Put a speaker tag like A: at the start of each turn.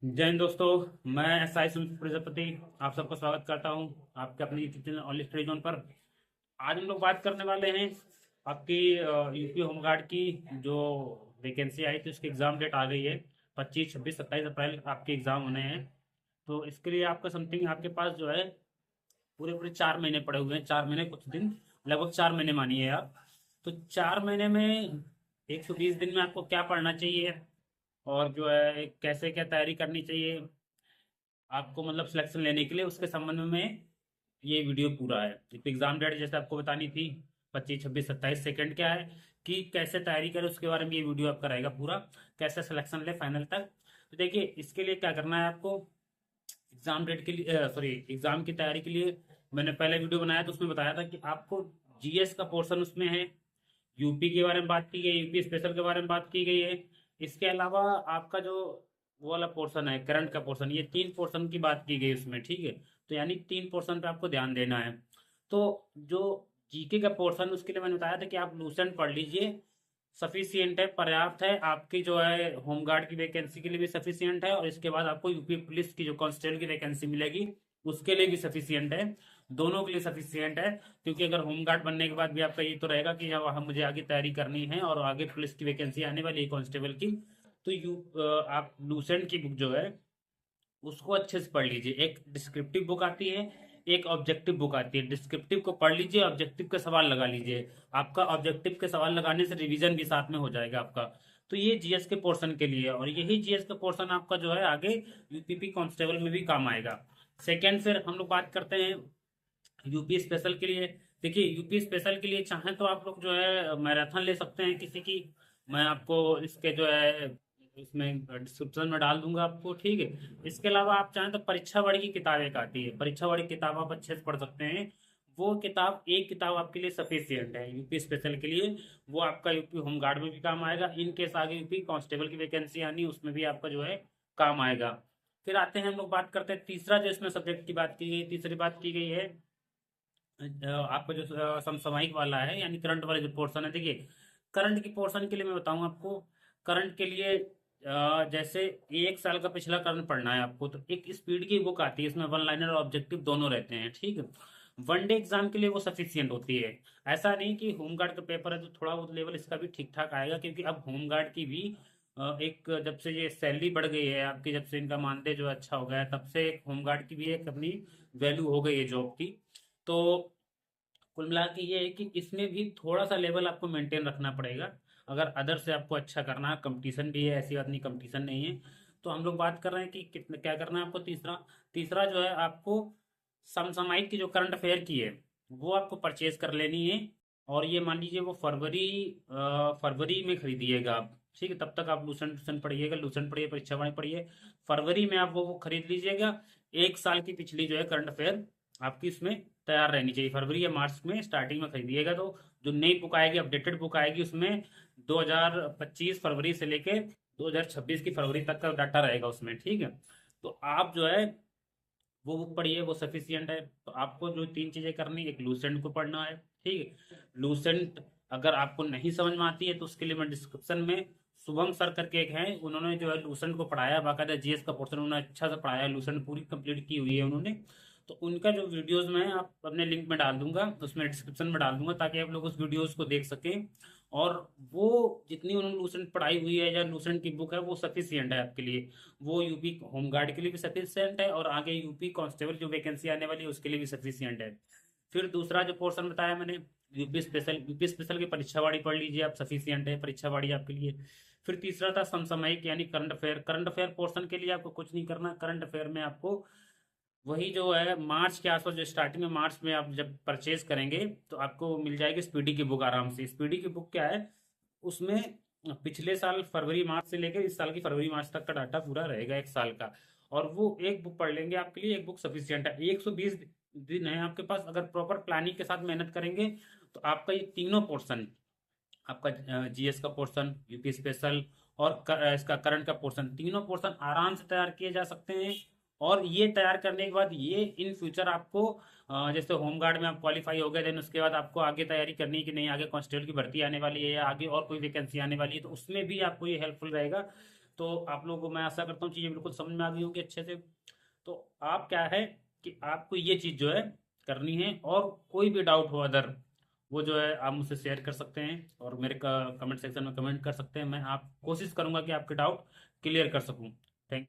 A: जय हिंद दोस्तों। मैं एसआई सुमित प्रजापति आप सबका स्वागत करता हूं आपके अपने YouTube channel only study zone पर। आज हम लोग बात करने वाले हैं आपकी यूपी होमगार्ड की जो वैकेंसी आई थी उसकी एग्ज़ाम डेट आ गई है। 25, 26, 27 अप्रैल आपके एग्ज़ाम होने हैं। तो इसके लिए आपका समथिंग आपके पास जो है पूरे पूरे 4 महीने पड़े हुए हैं। 4 महीने कुछ दिन, लगभग 4 महीने मानिए आप। तो 4 महीने में 120 दिन में आपको क्या पढ़ना चाहिए और जो है कैसे क्या तैयारी करनी चाहिए आपको, मतलब सिलेक्शन लेने के लिए, उसके संबंध में ये वीडियो पूरा है। एग्जाम डेट जैसे आपको बतानी थी 25, 26, 27, सेकंड क्या है कि कैसे तैयारी करें उसके बारे में ये वीडियो आपका रहेगा पूरा। कैसे सिलेक्शन ले फाइनल तक। तो देखिए इसके लिए क्या करना है आपको। एग्जाम डेट के लिए, सॉरी, एग्जाम की तैयारी के लिए मैंने पहले वीडियो बनाया तो उसमें बताया था कि आपको जीएस का पोर्शन उसमें है। यूपी के बारे में बात की गई, यूपी स्पेशल के बारे में बात की गई है। इसके अलावा आपका जो वो वाला पोर्शन है करंट का पोर्शन, ये 3 पोर्शन की बात की गई उसमें, ठीक है। तो यानी 3 पोर्शन पे आपको ध्यान देना है। तो जो जीके का पोर्शन उसके लिए मैंने बताया था कि आप लूसेंट पढ़ लीजिए, सफिशियंट है, पर्याप्त है आपकी जो है होमगार्ड की वैकेंसी के लिए भी सफिशियंट है, और इसके बाद आपको यूपी पुलिस की जो कांस्टेबल की वैकेंसी मिलेगी उसके लिए भी सफिशियंट है। दोनों के लिए सफिशियंट है। क्योंकि अगर होमगार्ड बनने के बाद भी आपका ये तो रहेगा कि हम मुझे आगे तैयारी करनी है और आगे पुलिस की वैकेंसी आने वाली है कांस्टेबल की, तो आप लूसेंट की बुक जो है उसको अच्छे से पढ़ लीजिए। एक डिस्क्रिप्टिव बुक आती है, एक ऑब्जेक्टिव बुक आती है। डिस्क्रिप्टिव को पढ़ लीजिए, ऑब्जेक्टिव के सवाल लगा लीजिए। आपका ऑब्जेक्टिव के सवाल लगाने से रिवीजन भी साथ में हो जाएगा आपका। तो ये जीएस के पोर्शन के लिए है, और यही जीएस का पोर्शन आपका जो है आगे यूपीपी कांस्टेबल में भी काम आएगा। सेकेंड, फिर हम लोग बात करते हैं यूपी स्पेशल के लिए। देखिए यूपी स्पेशल के लिए चाहें तो आप लोग जो है मैराथन ले सकते हैं किसी की। मैं आपको इसके जो है इसमें डिस्क्रिप्शन में डाल दूंगा आपको, ठीक है। इसके अलावा आप चाहें तो परीक्षा वाड़ी की किताब एक आती है, परीक्षा वाड़ी किताब आप अच्छे से पढ़ सकते हैं। वो किताब, एक किताब आपके लिए सफिशियंट है यूपी स्पेशल के लिए। वो आपका यूपी होमगार्ड में भी काम आएगा, इन केस आगे यूपी कांस्टेबल की वैकेंसी आनी उसमें भी आपका जो है काम आएगा। फिर आते हैं हम लोग बात करते हैं तीसरा जो इसमें सब्जेक्ट की बात की गई, तीसरी बात की गई है आपका जो समसामयिक वाला है, यानी करंट वाला जो पोर्शन है। देखिए करंट की पोर्शन के लिए मैं बताऊं आपको। करंट के लिए जैसे 1 साल का पिछला करंट पढ़ना है आपको, तो एक स्पीड की बुक आती है, इसमें वन लाइनर और ऑब्जेक्टिव दोनों रहते हैं, ठीक है। वनडे एग्जाम के लिए वो सफिशियंट होती है। ऐसा नहीं कि होमगार्ड का पेपर है तो थोड़ा बहुत लेवल इसका भी ठीक ठाक आएगा, क्योंकि अब होमगार्ड की भी एक, जब से ये सैलरी बढ़ गई है आपकी, जब से इनका मानदेय जो अच्छा हो गया है, तब से होमगार्ड की भी एक अपनी वैल्यू हो गई है जॉब की। तो कुल मिला के ये है कि इसमें भी थोड़ा सा लेवल आपको मेंटेन रखना पड़ेगा अगर अदर से आपको अच्छा करना है। कंपटीशन भी है, ऐसी बात नहीं कंपटीशन नहीं है। तो हम लोग बात कर रहे हैं कि कितना क्या करना है आपको। तीसरा, तीसरा जो है आपको समसामयिक की जो करंट अफेयर की है वो आपको परचेज कर लेनी है। और ये मान लीजिए वो फरवरी में खरीदिएगा आप, ठीक है। तब तक आप लूसेंट लूसेंट पढ़िएगा, लूसेंट पढ़िए, परीक्षा वाणी पढ़िए। फरवरी में आप वो खरीद लीजिएगा। 1 साल की पिछली जो है करंट अफेयर आपकी इसमें तैयार रहनी चाहिए। फरवरी या मार्च में स्टार्टिंग में खरीदिएगा तो जो नई बुक आएगी, अपडेटेड बुक आएगी, उसमें 2025 फरवरी से लेके 2026 की फरवरी तक का डाटा रहेगा उसमें, ठीक है। तो आप जो है वो बुक पढ़िए, वो सफिशियंट है। तो आपको जो 3 चीजें करनी, एक लूसेंट को पढ़ना है, ठीक है। लूसेंट अगर आपको नहीं समझ में आती है तो उसके लिए मैं डिस्क्रिप्शन में शुभम सर करके एक है, उन्होंने जो है लूसेंट को पढ़ाया, बाकायदा जीएस का पोर्शन उन्होंने अच्छा से पढ़ाया, लूसेंट पूरी कंप्लीट की हुई है उन्होंने। तो उनका जो वीडियोस मैं आप अपने लिंक में डाल दूंगा, उसमें डिस्क्रिप्शन में डाल दूंगा, ताकि आप लोग उस वीडियोस को देख सकें। और वो जितनी उन्होंने लूसेंट पढ़ाई हुई है या लूसेंट की बुक है वो सफिशियंट है आपके लिए। वो यूपी होमगार्ड के लिए भी सफिशियंट है, और आगे यूपी कांस्टेबल जो वैकेंसी आने वाली है उसके लिए भी सफिशियंट है। फिर दूसरा जो पोर्शन बताया मैंने, यूपी स्पेशल की परीक्षावाड़ी पढ़ लीजिए आप, सफिशियंट है परीक्षावाड़ी आपके लिए। फिर तीसरा था समसामयिक यानी current affair. Current affair portion के लिए आपको कुछ नहीं करना। करंट अफेयर में आपको वही जो है मार्च के आसपास, जो स्टार्टिंग में मार्च में आप जब परचेज करेंगे तो आपको मिल जाएगी स्पीडी की बुक आराम से। स्पीडी की बुक क्या है, उसमें पिछले साल फरवरी मार्च से लेकर इस साल की फरवरी मार्च तक का डाटा पूरा रहेगा 1 साल का। और वो एक बुक पढ़ लेंगे आपके लिए, एक बुक सफिशियंट है। 120 दिन है आपके पास, अगर प्रॉपर प्लानिंग के साथ मेहनत करेंगे तो आपका ये तीनों पोर्शन, आपका जीएस का पोर्शन, यूपी स्पेशल और इसका करंट का पोर्शन, तीनों पोर्शन आराम से तैयार किए जा सकते हैं। और ये तैयार करने के बाद ये इन फ्यूचर आपको जैसे होमगार्ड में आप क्वालिफाई हो गए, देन उसके बाद आपको आगे तैयारी करनी है कि नहीं, आगे कांस्टेबल की भर्ती आने वाली है या आगे और कोई वैकेंसी आने वाली है, तो उसमें भी आपको ये हेल्पफुल रहेगा। तो आप लोगों को मैं आशा करता हूँ चीज़ें बिल्कुल समझ में आ गई होंगी अच्छे से। तो आप क्या है कि आपको ये चीज़ जो है करनी है, और कोई भी डाउट हो अदर, वो जो है आप मुझसे शेयर कर सकते हैं और मेरे कमेंट सेक्शन में कमेंट कर सकते हैं। मैं आप कोशिश करूंगा कि आपके डाउट क्लियर कर सकूं।